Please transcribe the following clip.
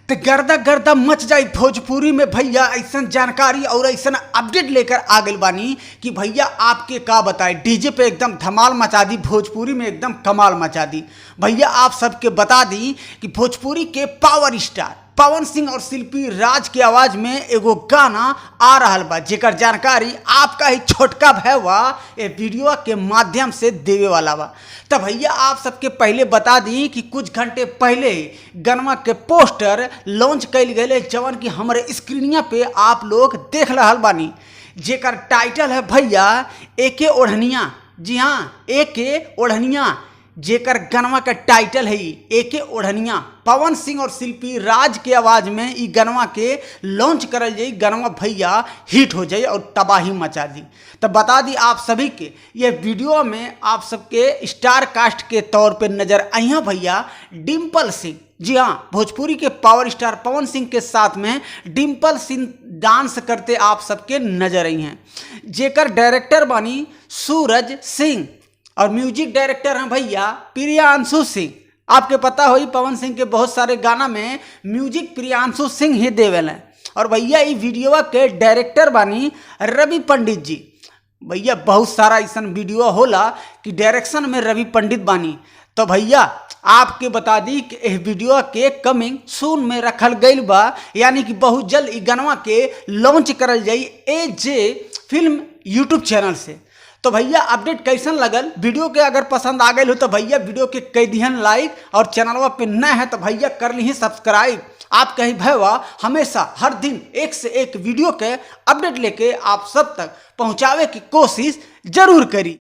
तो गर्दा गर्दा मच जाई भोजपुरी में भैया। ऐसा जानकारी और ऐसा अपडेट लेकर आ गई बानी कि भैया आपके का बताए, डीजे पे एकदम धमाल मचा दी, भोजपुरी में एकदम कमाल मचा दी। भैया आप सबके बता दी कि भोजपुरी के पावर स्टार पवन सिंह और शिल्पी राज की आवाज में एगो गाना आ रहा बा, जेकर जानकारी आपका ही छोटका भैया ये वीडियो के माध्यम से देवे वाला बा। तब भैया आप सबके पहले बता दी कि कुछ घंटे पहले गनमा के पोस्टर लॉन्च कैल गए, जवन की हमारे स्क्रीनिया पे आप लोग देख रहा बानी, जेकर टाइटल है भैया एके ओढ़निया। जी हाँ, एके ओढ़निया, जेकर गनवा का टाइटल है एके ओढ़निया। पवन सिंह और शिल्पी राज के आवाज में ई गनवा के लॉन्च करल जाई, गनवा भैया हिट हो जाए और तबाही मचा दी। तो बता दी आप सभी के ये वीडियो में आप सबके स्टार कास्ट के तौर पे नजर आई हैं भैया डिम्पल सिंह। जी हाँ, भोजपुरी के पावर स्टार पवन सिंह के साथ में डिम्पल सिंह डांस करते आप सबके नजर आई हैं, जेकर डायरेक्टर बनी सूरज सिंह और म्यूजिक डायरेक्टर हैं भैया प्रियांशु सिंह। आपके पता हो पवन सिंह के बहुत सारे गाना में म्यूजिक प्रियांशु सिंह ही देवेल हैं। और भैया ये वीडियो के डायरेक्टर बानी रवि पंडित जी। भैया बहुत सारा ऐसा वीडियो होला कि डायरेक्शन में रवि पंडित बानी। तो भैया आपके बता दी कि इस वीडियो के कमिंग सून में रखल गई बा, यानी कि बहुत जल्द ई गनवा के लॉन्च करल जाई एजे फिल्म यूट्यूब चैनल से। तो भैया अपडेट कैसन लगल, वीडियो के अगर पसंद आ गई हो तो भैया वीडियो के कई दिहन लाइक, और चैनलवा पे नए हैं तो भैया कर ली सब्सक्राइब। आप कहीं भैया हमेशा हर दिन एक से एक वीडियो के अपडेट लेके आप सब तक पहुंचावे की कोशिश जरूर करी।